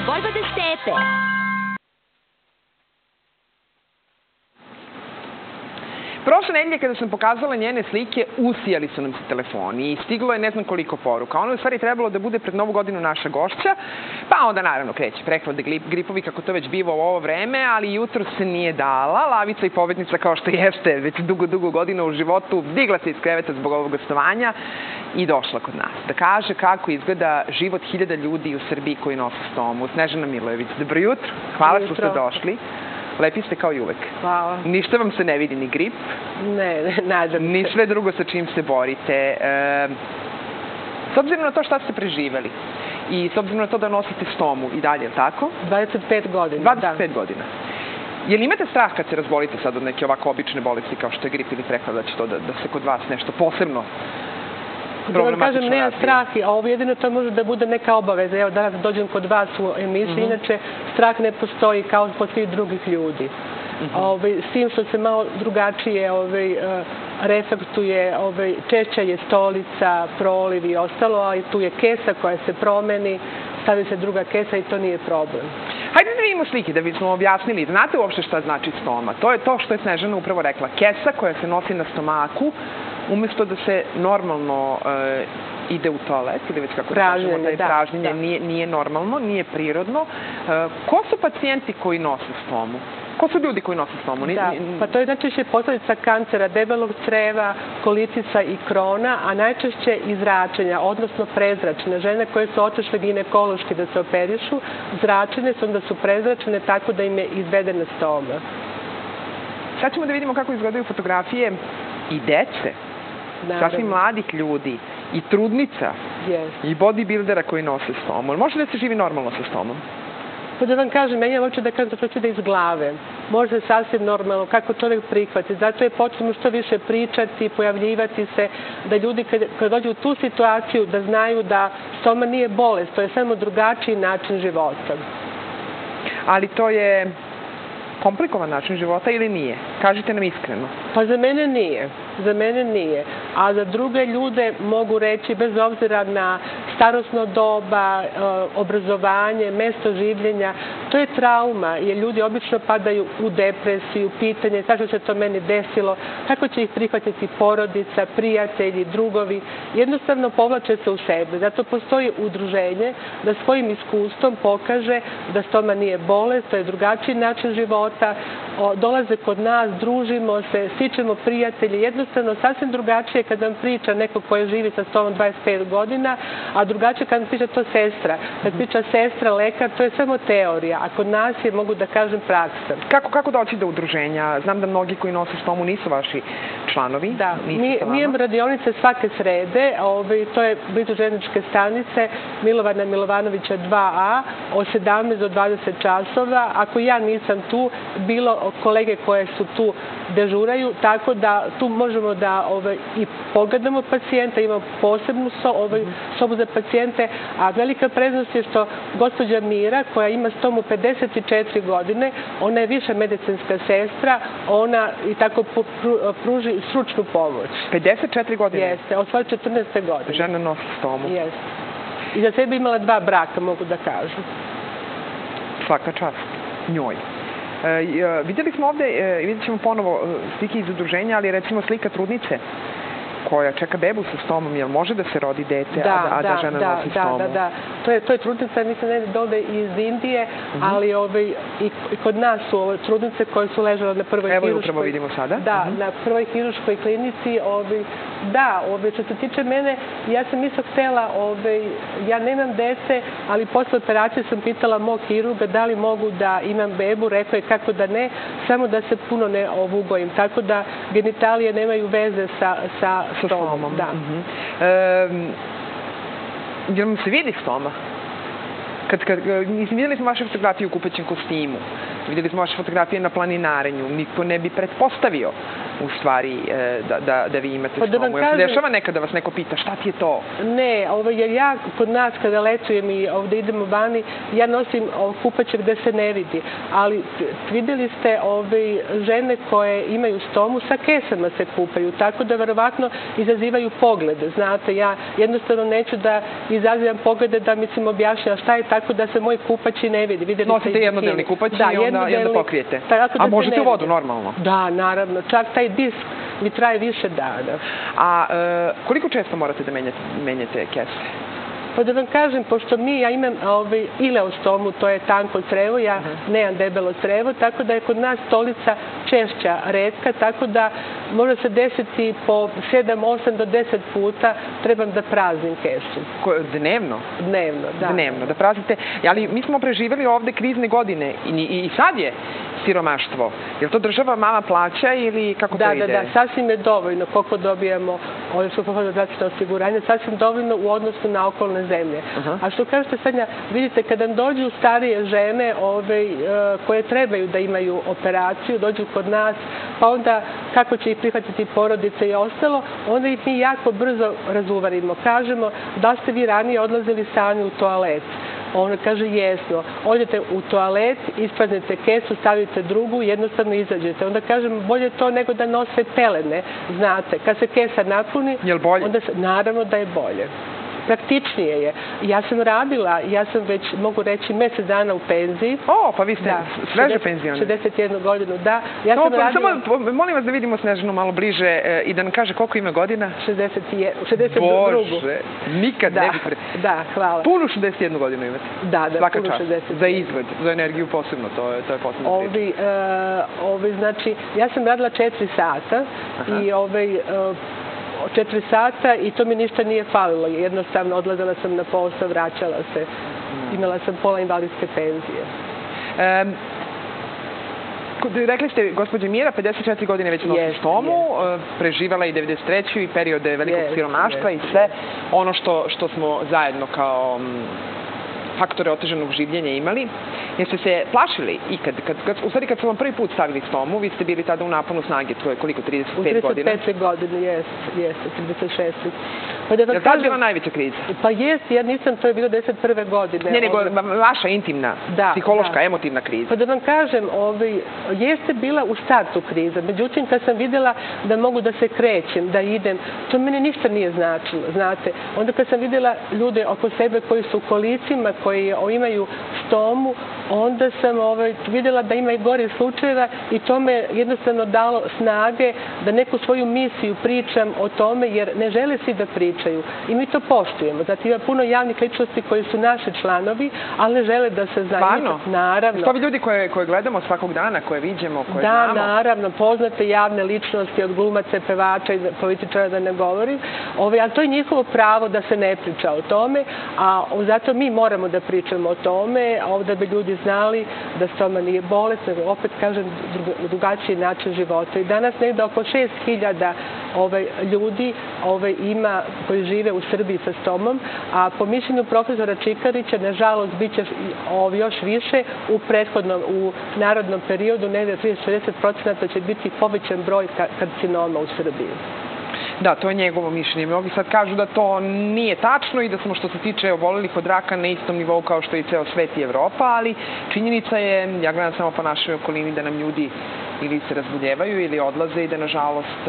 Vojvode Stepe. Prošle nedelje kada sam pokazala njene slike, usijali su nam se telefoni i stiglo je ne znam koliko poruka. Ono je u stvari trebalo da bude pred Novu godinu naša gošća, pa onda naravno kreće prehlade, gripovi, kako to već biva u ovo vreme, ali jutro se nije dala. Lavica i pobednica kao što jeste već dugo godina u životu, digla se iz kreveta zbog ovog gostovanja i došla kod nas da kaže kako izgleda život 1000 ljudi u Srbiji koji nose stomu. Snežana Milojević, dobro jutro, hvala što ste došli. Lepi ste kao i uvek. Hvala. Ništa vam se ne vidi, ni grip. Ne, nadam se. Ni sve drugo sa čim se borite. S obzirom na to šta ste preživeli i s obzirom na to da nosite stomu i dalje, tako? 25 godina. 25 godina. Je li imate strah kad se razbolite sad od neke ovako obične bolesti kao što je grip ili prehlada, da će to da se kod vas nešto posebno problematično kažem, nema strah, a ovo jedino to može da bude neka obaveza. Evo, danas dođem kod vas u emisiju, inače strah ne postoji kao kod svih drugih ljudi. S tim što se malo drugačije reflektuje, češća je stolica, proliv i ostalo, ali tu je kesa koja se promeni, stavi se druga kesa i to nije problem. Hajde da vidimo slike, da bismo objasnili. Znate uopšte šta znači stoma? To je to što je Snežana upravo rekla. Kesa koja se nosi na stomaku, umesto da se normalno ide u toalet, ili već kako da kažemo, taj pražnjenje nije normalno, nije prirodno. Ko su pacijenti koji nose stomu? Ko su ljudi koji nose stomu? Da, pa to je najčešće posljedica kancera debelog creva, kolitica i krona, a najčešće i zračenja, odnosno prezračene. Žene koje su otišle ginekološki da se operišu, zračene su, onda su prezračene tako da im je izvedena stoma. Sad ćemo da vidimo kako izgledaju fotografije i dece, sasvim mladih ljudi, i trudnica, i bodybuildera koji nose stomu. Može da se živi normalno sa stomom? Pa da vam kažem, meni je hoće da kažem da to iz glave. Može sasvim normalno, kako čovjek prihvati. Zato je potrebno što više pričati, pojavljivati se, da ljudi kad dođu u tu situaciju da znaju da stoma nije bolest, to je samo drugačiji način života. Ali to je komplikovan način života ili nije? Kažite nam iskreno. Pa za mene nije. Za mene nije. A za druge ljude mogu reći, bez obzira na starosno doba, obrazovanje, mesto življenja, to je trauma, jer ljudi obično padaju u depresiju, pitanje zašto se to meni desilo, kako će ih prihvatiti porodica, prijatelji, drugovi. Jednostavno povlače se u sebe. Zato postoji udruženje da svojim iskustvom pokaže da stoma nije bolest, to je drugačiji način života, dolaze kod nas, družimo se, stičemo prijatelji, jednostavno sasvim drugačije kad nam priča neko koji živi sa stomom 25 godina, a drugačije kad nam priča to sestra. Kad priča sestra, lekar, to je samo teorija, a kod nas je, mogu da kažem, praksa. Kako doći do udruženja? Znam da mnogi koji nose stomu nisu vaši članovi. Da, mi imamo radionice svake srede, to je blizu željezničke stanice Milovana Milovanovića 2A, od 17 do 20 časova. Ako ja nisam tu, bilo kolege koje su tu dežuraju, tako da tu možemo da i pogledamo pacijenta, imamo posebnu sobu za pacijente, a velika prednost je što gospođa Mira, koja ima stomu 54 godine, ona je viša medicinska sestra, ona i tako pruži stručnu pomoć. 54 godine? Jeste, od svoje 14. godine. Žena nosi stomu. Jeste. I za sebe imala 2 braka, mogu da kažem. Svaka čast njoj. Vidjeli smo ovde, vidjet ćemo ponovo slike iz udruženja, ali recimo slika trudnice koja čeka bebu sa stomom, jel može da se rodi dete, a da žena nosi stomu? Da. To je trudnica, mislim, ne dole iz Indije, ali i kod nas su trudnice koje su ležale na prvoj hiruškoj... Evo upravo vidimo sada. Da, na prvoj hiruškoj klinici. Da, što se tiče mene, ja sam isto htela, ja nemam dece, ali posle operacije sam pitala mog hiruga da li mogu da imam bebu, rekao je kako da ne, samo da se puno ne ugojim, tako da genitalije nemaju veze sa stomom. Da. Jel vam se vidi stoma? Vidjeli smo vaše fotografije u kupaćem kostimu, vidjeli smo vaše fotografije na planinarenju, niko ne bi pretpostavio u stvari da vi imate stomu? Jel se dešava nekad da vas neko pita šta ti je to? Ne, jer ja kod nas kada letujem i ovde idemo vani, ja nosim kupaće gde se ne vidi. Ali videli ste žene koje imaju stomu sa kesama se kupaju, tako da verovatno izazivaju poglede. Znate, ja jednostavno neću da izazivam poglede da mislim objašnjava šta je tako da se moj kupać i ne vidi. Nosite jednodelni kupać i onda pokrijete. A možete u vodu normalno? Da, naravno. Čak taj disk mi traje više dana. A koliko često morate da menjate kese? Pa da vam kažem, pošto ja imam ileostomu, to je tanko crevo, ja nemam debelo crevo, tako da je kod nas stolica češća, retka, tako da može se desiti po 7, 8 do 10 puta trebam da praznim kesu. Dnevno? Dnevno, da. Dnevno, da praznite. Ali mi smo preživjeli ovde krizne godine i sad je siromaštvo. Je li to država mama plaća ili kako to ide? Da, sasvim je dovoljno koliko dobijamo zdravstveno osiguranje, sasvim dovoljno u odnosu na okolne zemlje. A što kažete Sanja, vidite, kada dođu starije žene koje trebaju da imaju operaciju, dođu kod nas, pa onda kako će ih prihvatiti porodice i ostalo, onda ih mi jako brzo razuvarimo. Kažemo da ste vi ranije odlazili sami u toalet. Ona kaže jesno. Odete u toalet, ispraznite kesu, stavite drugu i jednostavno izađete. Onda kažem bolje to nego da nose pelene. Znate, kad se kesa napuni, je li bolje? Naravno da je bolje. Praktičnije je. Ja sam radila, ja sam već, mogu reći, mesec dana u penziji. O, pa vi ste sveže penzioner. 61 godinu, da. Samo molim vas da vidimo Snežanu malo bliže i da nam kaže koliko ima godina. 62. Bože, nikad ne bi pre... Da, hvala. Punu 61 godinu imate. Da, punu 61. Za izgled, za energiju posebno, to je posebno priča. Znači, ja sam radila 4 sata i 4 sata i to mi ništa nije falilo. Jednostavno odlazila sam na posao, vraćala se. Imala sam pola invalidske penzije. Rekli ste, gospođa Mira, 54 godine već nosi stomu, preživala i 93. i periode velikog siromaštva i sve ono što smo zajedno kao faktore otežanog življenja imali. Jeste se plašili ikad? U stvari, kad su vam prvi put stavili stomu, vi ste bili tada u naponu snage, to je koliko, 35 godina? U 35 godine, jeste, 36. Je li tad bila najveća kriza? Pa jeste, ja nisam, to je bilo 1991. godine. Ne, nego vaša intimna, psihološka, emotivna kriza. Pa da vam kažem, jeste bila u startu kriza, međutim, kad sam videla da mogu da se krećem, da idem, to mene ništa nije značilo, znate. Onda kad sam videla ljude oko sebe koji su u kolicima, koji imaju stomu, onda sam videla da ima i gore slučajeva i to me jednostavno dalo snage da neku svoju misiju pričam o tome, jer ne žele svi da pričaju. I mi to poštujemo. Znači, ima puno javnih ličnosti koji su naši članovi, ali ne žele da se znaju. Stvarno? Naravno. To bi ljudi koje gledamo svakog dana, koje viđemo, koje znamo? Da, naravno. Poznate javne ličnosti od glumaca, pevača i političara, da ne govorim. Ali to je njihovo pravo da se ne priča o tome, a zato mi moramo da pričamo o tome, da bi ljudi znali da stoma nije bolest, nego opet kažem drugačiji način života. I danas negde oko 6.000 ljudi ima koji žive u Srbiji sa stomom, a po mišljenju profesora Čikarića, nažalost, bit će još više u narodnom periodu, negde 30-40% će biti povećan broj karcinoma u Srbiji. Da, to je njegovo mišljenje. Mnogi sad kažu da to nije tačno i da smo što se tiče obolelih od raka na istom nivou kao što i ceo svet i Evropa, ali činjenica je, ja gledam samo po našoj okolini, da nam ljudi ili se razboljevaju ili odlaze i da nažalost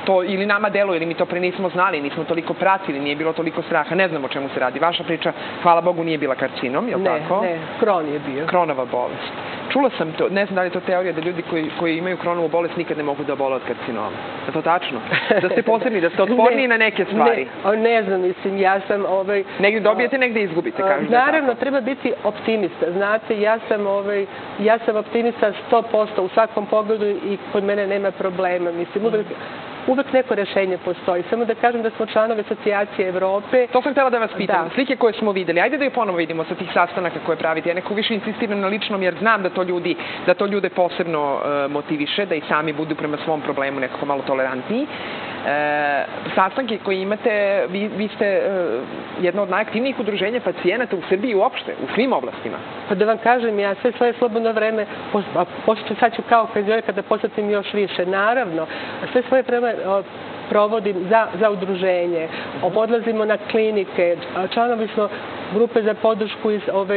to ili nama deluje, ili mi to pre nismo znali, nismo toliko pratili, nije bilo toliko straha, ne znam o čemu se radi. Vaša priča, hvala Bogu, nije bila karcinom, je li tako? Ne, Kron je bio. Kronova bolest. Čula sam to, ne znam da li je to teorija da ljudi koji imaju Kronovu bolest nikad ne mogu da obole od karcinoma. Je to tačno? Da ste posebni, da ste otporniji na neke stvari? Ne znam, mislim, ja sam... Negdje dobijete, negdje izgubite, kažu da je tako. Naravno, treba biti optimista. Znate, ja sam optimista 100% u svakom pogledu i kod mene nema problema. Mislim, uvek neko rešenje postoji. Samo da kažem da smo članovi Asocijacije Evrope. To sam htjela da vas pitam. Slike koje smo videli, ajde da je ponovo vidimo sa tih sastanaka koje pravite. Ja neko više insistiram na ličnom jer znam da to ljude posebno motiviše, da i sami budu prema svom problemu nekako malo tolerantniji. sastanke koje imate, vi ste jedno od najaktivnijih udruženja pacijenata u Srbiji uopšte, u svim oblastima. Pa da vam kažem, ja sve svoje slobodno vreme, sad ću kao penzioner kada posvetim još više, naravno, sve svoje vreme provodim za udruženje, odlazimo na klinike, članovi smo grupe za podršku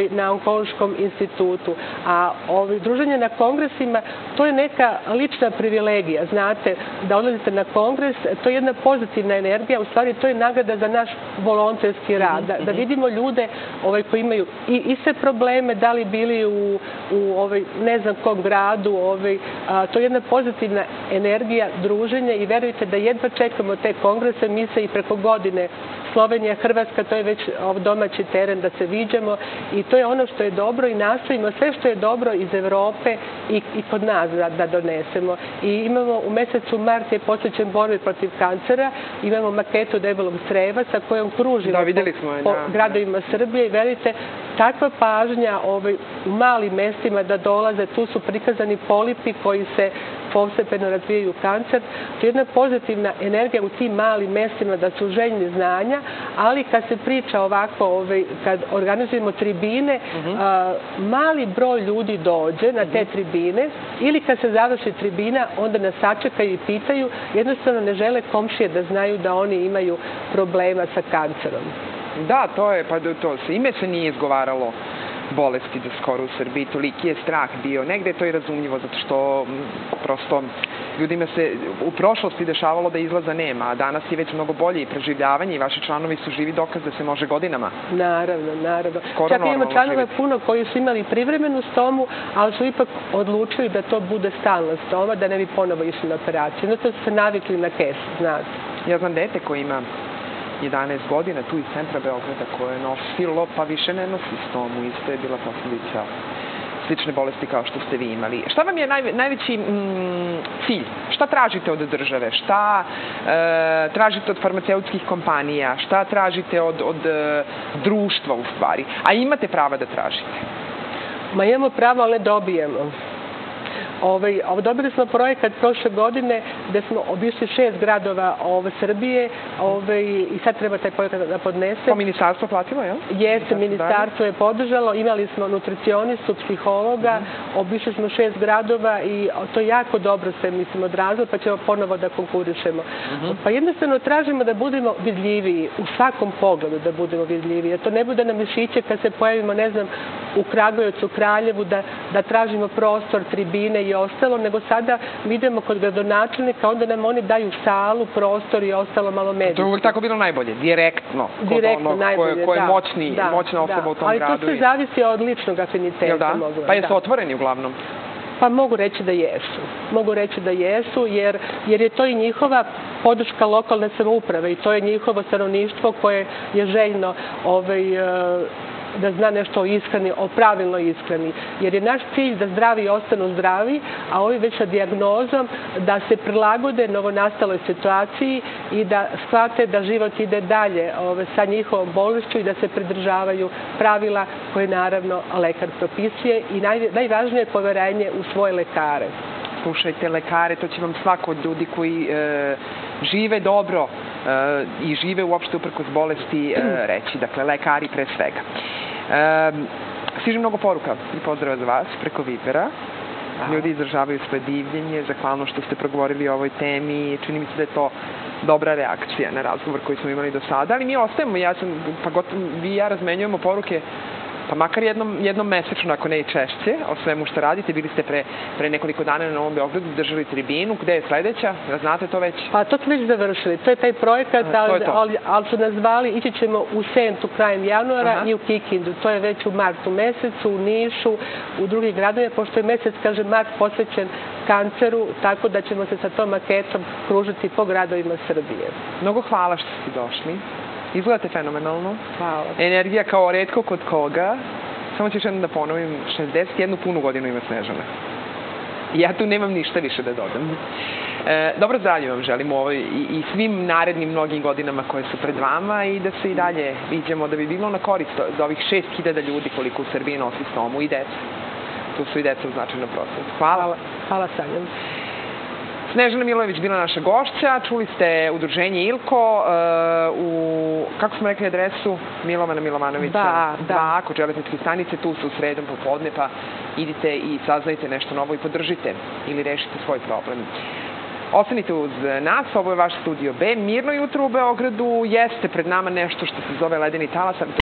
na Onkološkom institutu, a druženje na kongresima, to je neka lična privilegija, znate, da odlazite na kongres, to je jedna pozitivna energija, u stvari to je nagrada za naš volonterski rad, da vidimo ljude koji imaju i iste probleme, da li bili u ne znam kom gradu, to je jedna pozitivna energija druženja i verujte da jedva čekamo te kongrese, mi se i preko godine Slovenija, Hrvatska, to je već domaći teren da se viđamo i to je ono što je dobro i nastojimo sve što je dobro iz Evrope i kod nas da donesemo. I imamo u mesecu mart je posvećen borbi protiv kancera, imamo maketu debelog creva sa kojom kružimo po gradovima Srbije i verujte, takva pažnja u malim mestima da dolaze, tu su prikazani polipi koji se postepeno razvijaju kancer. To je jedna pozitivna energija u tim malim mestima da su željni znanja, ali kad se priča ovako, kad organizujemo tribine, mali broj ljudi dođe na te tribine ili kad se završi tribina, onda nas sačekaju i pitaju, jednostavno ne žele komšije da znaju da oni imaju problema sa kancerom. Da, to je, pa to se ime se nije izgovaralo bolesti do skoro u Srbiji, toliki je strah bio. Negde je to i razumljivo, zato što prosto ljudima se u prošlosti dešavalo da izlaza nema, a danas je već mnogo bolje i preživljavanje i vaši članovi su živi dokaz da se može godinama. Naravno, naravno. Čak imamo članove puno koji su imali privremenu stomu, ali su ipak odlučili da to bude stalna stoma, da ne bi ponovo išli na operaciju. Jednostavno su se navikli na kesu, znate. Ja znam dete koji ima 11 godina tu iz centra Beograda koje je nosilo, pa više ne nosi stomu. Isto je bila posljedica slične bolesti kao što ste vi imali. Šta vam je najveći cilj? Šta tražite od države? Šta tražite od farmaceutskih kompanija? Šta tražite od društva u stvari? A imate prava da tražite? Ma imamo pravo, ali dobijemo. Dobili smo projekat prošle godine gde smo obišli 6 gradova Srbije i sad treba taj projekat da podnese. To ministarstvo platilo, jel? Jeste, ministarstvo je podržalo, imali smo nutricionistu, psihologa, obišli smo 6 gradova i to je jako dobro se, mislim, odrazilo, pa ćemo ponovo da konkurišemo. Pa jednostavno tražimo da budemo vidljiviji, u svakom pogledu da budemo vidljiviji, da to ne bude na mišiće kad se pojavimo, ne znam, u Kragujevcu, Kraljevu, da tražimo prostor, tribine i ostalo, nego sada idemo kod gradonačelnika, onda nam oni daju salu, prostor i ostalo malo medijski. To je uvijek tako bilo najbolje, direktno, kod onog ko je moćna osoba u tom gradu. Ali to sve zavisi od ličnog afiniteta. Pa jesu otvoreni uglavnom? Pa mogu reći da jesu. Mogu reći da jesu, jer je to i njihova podrška lokalne samouprave i to je njihovo stanovništvo koje je željno da zna nešto o ishrani, o pravilnoj ishrani. Jer je naš cilj da zdravi ostanu zdravi, a ovi već sa dijagnozom da se prilagode novonastaloj situaciji i da shvate da život ide dalje sa njihovom bolešću i da se pridržavaju pravila koje naravno lekar propisuje i najvažnije je poverenje u svoje lekare. Slušajte, lekare, to će vam svako od ljudi koji žive dobro i žive uopšte uprkos bolesti reći. Dakle, lekari pre svega. Stiže mnogo poruka i pozdrava za vas preko Vibera. Ljudi izražavaju svoje divljenje, zahvalno što ste progovorili o ovoj temi. Čini mi se da je to dobra reakcija na razgovor koji smo imali do sada. Ali mi ostajemo, vi i ja razmenjujemo poruke pa makar jednom mesečno, ako ne i češće, o svemu što radite. Bili ste pre nekoliko dana na Novom Beogradu, držali tribinu. Gde je sledeća? Da znate to već? Pa to smo već završili. To je taj projekat, ali su nas zvali, ići ćemo u Sentu krajem januara i u Kikindu. To je već u martu mesecu, u Nišu, u drugih gradovima, pošto je mesec, kaže mart, posvećen kanceru, tako da ćemo se sa tom maketom kružiti po gradovima Srbije. Mnogo hvala što ste došli. Izgledate fenomenalno. Hvala. Energija kao retko kod koga. Samo ću još jednom da ponovim, 61 punu godinu ima Snežana. Ja tu nemam ništa više da dodam. Dobro zdravlje vam želim u ovoj i svim narednim mnogim godinama koje su pred vama i da se i dalje viđemo, da bi bilo na korist za ovih 6000 ljudi koliko u Srbiji nosi stomu i deca. Tu su i deca u značajnom procentu. Hvala. Hvala, Sanja. Snežana Milojević bila naša gošća. Čuli ste udruženje Ilko u, kako smo rekli adresu? Milovana Milovanovića. Da. Kod železničke stanice, tu su u sredom popodne, pa idite i saznajte nešto novo i podržite ili rešite svoj problem. Ostanite uz nas, ovo je vaš Studio B. Mirno jutro u Beogradu, jeste pred nama nešto što se zove ledeni talas,